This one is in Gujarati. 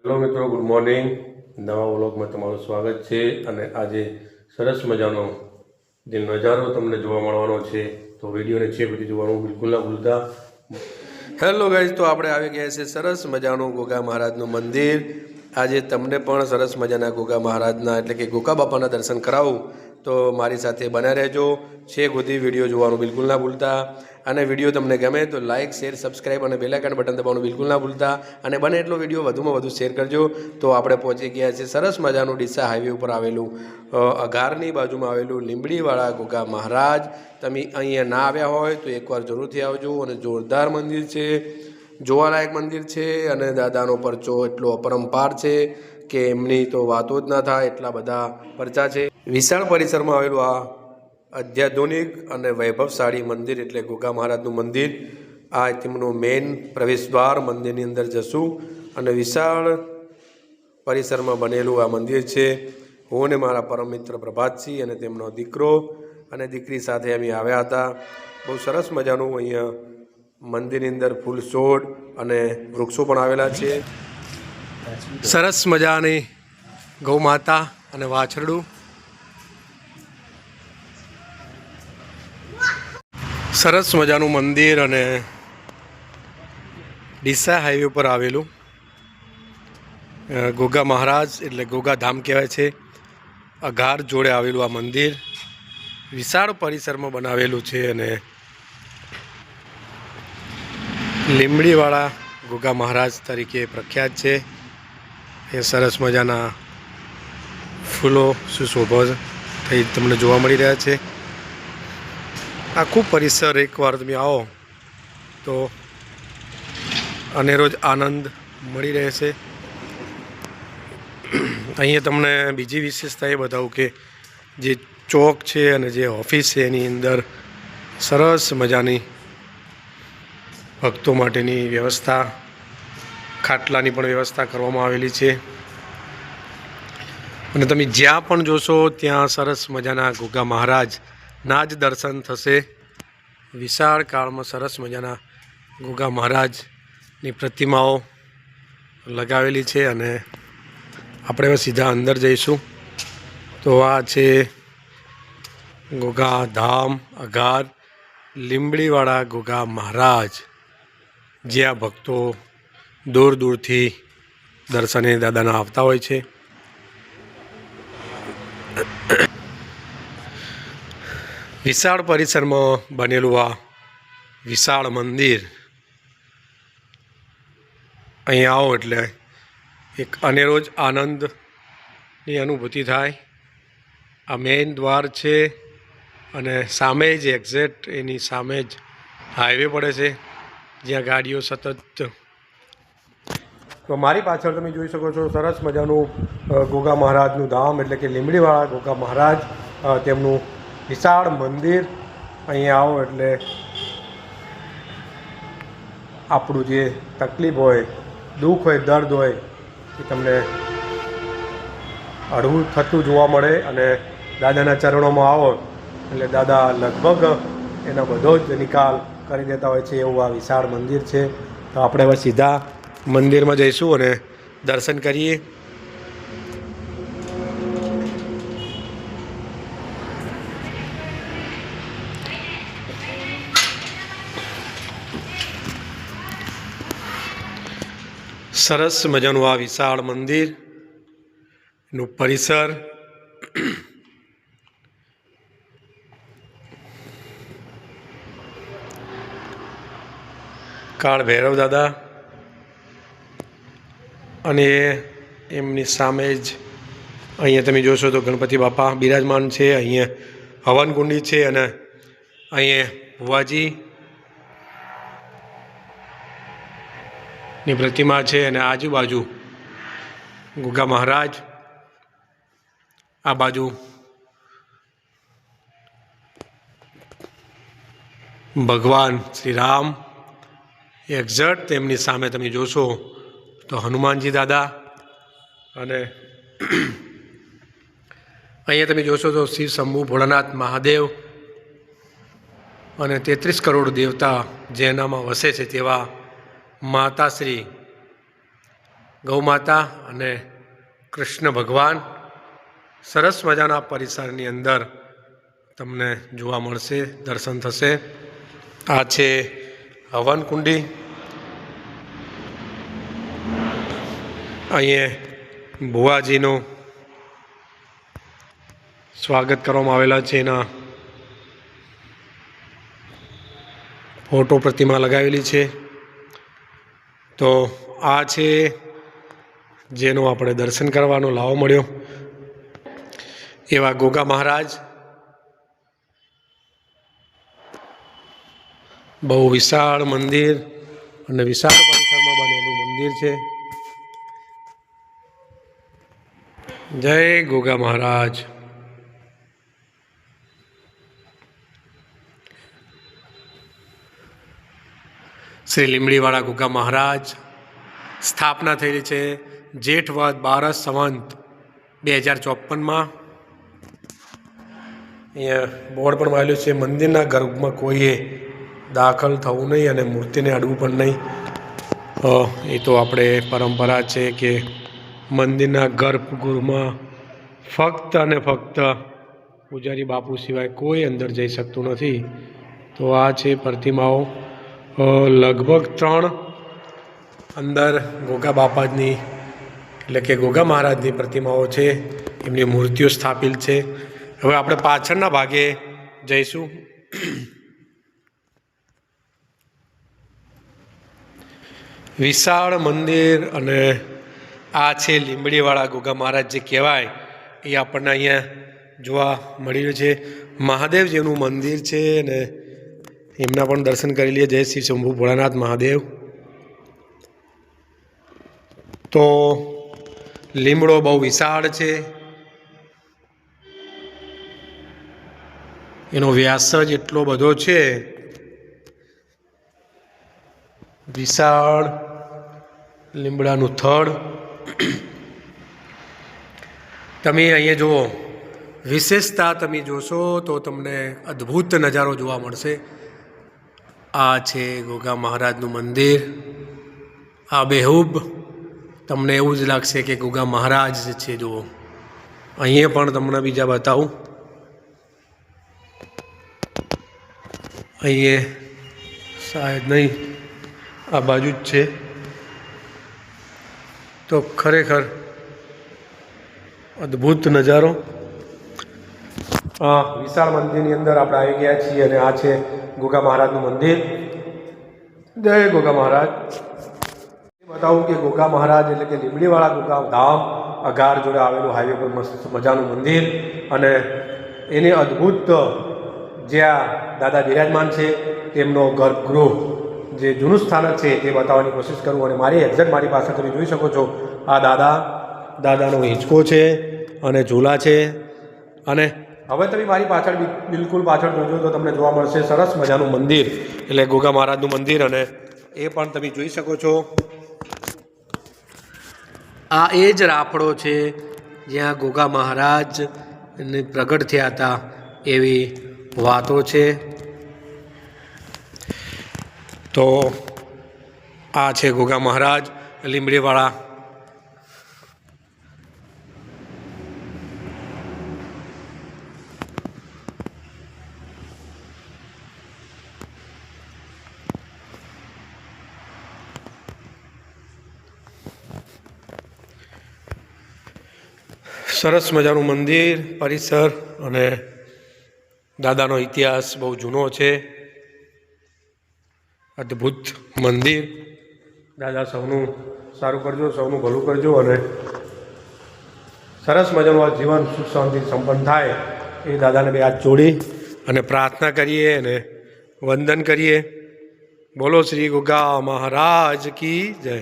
હેલો મિત્રો, ગુડ મોર્નિંગ. નવા વ્લોગમાં તમારું સ્વાગત છે. અને આજે સરસ મજાનો જે નજારો તમને જોવા મળવાનો છે, તો વિડીયોને છે બધી જોવાનું બિલકુલ ના ભૂલતા. હેલો ગાઈઝ, તો આપણે આવી ગયા છે સરસ મજાનું ગોગા મહારાજનું મંદિર. આજે તમને પણ સરસ મજાના ગોગા મહારાજના એટલે કે ગોગા બાપાના દર્શન કરાવું, તો મારી સાથે બન્યા રહેજો. છેક સુધી વિડીયો જોવાનું બિલકુલ ના ભૂલતા. અને વિડીયો તમને ગમે તો લાઇક, શેર, સબસ્ક્રાઈબ અને બેલ આઇકન બટન દબાવવાનું બિલકુલ ના ભૂલતા. અને બને એટલો વિડીયો વધુમાં વધુ શેર કરજો. તો આપણે પહોંચી ગયા છે સરસ મજાનું ડીસા હાઈવે ઉપર આવેલું અઘારની બાજુમાં આવેલું લીંબડીવાળા ગોગા મહારાજ. તમે અહીંયા ના આવ્યા હોય તો એકવાર જરૂરથી આવજો. અને જોરદાર મંદિર છે, જોવાલાયક મંદિર છે. અને દાદાનો પરચો એટલો અપરંપાર છે કે એમની તો વાતો જ ના થાય, એટલા બધા પરચા છે. વિશાળ પરિસરમાં આવેલું આ અત્યાધુનિક અને વૈભવશાળી મંદિર એટલે ગોગા મહારાજનું મંદિર. આ તેમનું મેઇન પ્રવેશદ્વાર. મંદિરની અંદર જશું અને વિશાળ પરિસરમાં બનેલું આ મંદિર છે. હું ને મારા પરમ મિત્ર પ્રભાતસિંહ અને તેમનો દીકરો અને દીકરી સાથે અમે આવ્યા હતા. બહુ સરસ મજાનું અહીંયા મંદિરની અંદર ફૂલ છોડ અને વૃક્ષો પણ આવેલા છે. સરસ મજાની ગૌ માતા અને વાછરડું. સરસ મજાનું મંદિર અને ડીસા હાઈવે પર આવેલું ગોગા મહારાજ એટલે ગોગા ધામ કહેવાય છે. અઘાર જોડે આવેલું આ મંદિર વિશાળ પરિસરમાં બનાવેલું છે. અને લીંબડીવાળા ગોગા મહારાજ તરીકે પ્રખ્યાત છે. એ સરસ મજાના ફૂલો સુશોભ થઈ તમને જોવા મળી રહ્યા છે. આખું પરિસર એકવાર તમે આવો તો અનેરો જ આનંદ મળી રહેશે. અહીંયા તમને બીજી વિશેષતા એ બતાવું કે જે ચોક છે અને જે ઓફિસ છે એની અંદર સરસ મજાની ભક્તો માટેની વ્યવસ્થા, ખાટલાની પણ વ્યવસ્થા કરવામાં આવેલી છે. અને તમે જ્યાં પણ જોશો ત્યાં સરસ મજાના ગોગા મહારાજના જ દર્શન થશે. વિશાળ કાળમાં સરસ મજાના ગોગા મહારાજની પ્રતિમાઓ લગાવેલી છે. અને આપણે હવે સીધા અંદર જઈશું. તો આ છે ગોગા ધામ અઘાર લીંબડીવાળા ગોગા મહારાજ, જ્યાં ભક્તો દૂર દૂરથી દર્શને દાદાના આવતા હોય છે. વિશાળ પરિસરમાં બનેલું આ વિશાળ મંદિર, અહીંયા આવો એટલે એક અનેરો જ આનંદની અનુભૂતિ થાય. આ મેઇન દ્વાર છે અને સામે જ એક્ઝેક્ટ એની સામે જ હાઈવે પડે છે, જ્યાં ગાડીઓ સતત. તો મારી પાછળ તમે જોઈ શકો છો સરસ મજાનું ગોગા મહારાજનું ધામ એટલે કે લીંબડીવાળા ગોગા મહારાજ, તેમનું વિશાળ મંદિર. અહીંયા આવો એટલે આપણું જે તકલીફ હોય, દુઃખ હોય, દર્દ હોય એ તમને હળવું થતું જોવા મળે. અને દાદાના ચરણોમાં આવો એટલે દાદા લગભગ એનો બધો જ નિકાલ કરી દેતા હોય છે. એવું આ વિશાળ મંદિર છે. તો આપણે હવે સીધા મંદિરમાં જઈશું અને દર્શન કરીએ. સરસ મજાનું આ વિશાળ મંદિરનું પરિસર. કાળ ભૈરવ દાદા અને એમની સામે જ અહીંયા તમે જોશો તો ગણપતિ બાપા બિરાજમાન છે. અહીંયા હવનકુંડી છે અને અહીંયા ભુવાજી ની પ્રતિમા છે. અને આજુબાજુ ગોગા મહારાજ, આ બાજુ ભગવાન શ્રી રામ. એક્ઝેક્ટ તેમની સામે તમે જોશો તો હનુમાનજી દાદા. અને અહીંયા તમે જોશો તો શિવ શંભુ ભોળાનાથ મહાદેવ અને 33 કરોડ દેવતા જેનામાં વસે છે તેવા માતાશ્રી ગૌમાતા અને કૃષ્ણ ભગવાન સરસ મજાના પરિસરની અંદર તમને જોવા મળશે, દર્શન થશે. આ છે હવન કુંડી. અહીંયા ભુવાજીનું સ્વાગત કરવામાં આવેલા છે, એના ફોટો પ્રતિમા લગાવેલી છે. તો આ છે જેનો આપણે દર્શન કરવાનો લાવો મળ્યો, એવા ગોગા મહારાજ. બહુ વિશાળ મંદિર અને વિશાળ પરિસરમાં બનેલું મંદિર છે. જય ગોગા મહારાજ. શ્રી લીમડીવાળા ગોગા મહારાજ સ્થાપના થયેલી છે જેઠ વદ 12 સંવંત 2054માં. અહીંયા બોર્ડ પણ વાયેલું છે, મંદિરના ગર્ભમાં કોઈએ દાખલ થવું નહીં અને મૂર્તિને અડવું પણ નહીં. એ તો આપણે પરંપરા છે કે મંદિરના ગર્ભગૃહમાં ફક્ત અને ફક્ત પૂજારી બાપુ સિવાય કોઈ અંદર જઈ શકતું નથી. તો આ છે પ્રતિમાઓ, લગભગ 3 અંદર ગોગા બાપાની એટલે કે ગોગા મહારાજની પ્રતિમાઓ છે, એમની મૂર્તિઓ સ્થાપિત છે. હવે આપણે પાછળના ભાગે જઈશું. વિશાળ મંદિર અને આ છે લીંબડીવાળા ગોગા મહારાજ જે કહેવાય એ આપણને અહીંયા જોવા મળી રહ્યું છે. મહાદેવજીનું મંદિર છે અને એમના પણ દર્શન કરી લઈએ. જય શ્રી શંભુ ભોળાનાથ મહાદેવ. તો લીમડો બહુ વિશાળ છે, એનો વ્યાસ જ એટલો બધો છે. વિશાળ લીમડાનું થડ. તમે અહીંયા જુઓ, વિશેષતા તમે જોશો તો તમને અદ્ભુત નજારો જોવા મળશે. આ છે ગોગા મહારાજનું મંદિર. આ બેહૂબ તમને એવું જ લાગશે કે ગોગા મહારાજ છે. જુઓ, અહીંયા પણ તમને બીજા બતાવું. અહીંયા શાયદ નહીં, આ બાજુ જ છે. તો ખરેખર અદ્ભુત નજારો. વિશાળ મંદિરની અંદર આપણે આવી ગયા છીએ અને આ છે ગોગા મહારાજનું મંદિર. જય ગોગા મહારાજ. બતાવું કે ગોગા મહારાજ એટલે કે લીમડીવાળા ગોગા ધામ અઘાર જોડે આવેલું હાઈવે પર મસ્ત મજાનું મંદિર અને એને અદ્ભુત જ્યાં દાદા બિરાજમાન છે તેમનો ગર્ભગૃહ જે જૂનું સ્થાનક છે તે બતાવવાની કોશિશ કરું. અને મારી એક્ઝેક્ટ મારી પાસે તમે જોઈ શકો છો, આ દાદાનો હિંચકો છે અને ઝૂલા છે. અને હવે તમે મારી પાછળ બિલકુલ પાછળ જોજો તો તમને જોવા મળશે સરસ મજાનું મંદિર એટલે ગોગા મહારાજનું મંદિર, અને એ પણ તમે જોઈ શકો છો. આ એ જ રાફડો છે જ્યાં ગોગા મહારાજ પ્રગટ થયા હતા એવી વાતો છે. તો આ છે ગોગા મહારાજ લીમડીવાળા. સરસ મજાનું મંદિર પરિસર અને દાદાનો ઇતિહાસ બહુ જૂનો છે. અદ્ભુત મંદિર. દાદા સૌનું સારું કરજો, સૌનું ભલું કરજો અને સરસ મજાનું આ જીવન સુખ શાંતિ સંપન્ન થાય એ દાદાને બે હાથ જોડી અને પ્રાર્થના કરીએ અને વંદન કરીએ. બોલો શ્રી ગોગા મહારાજ કી જય.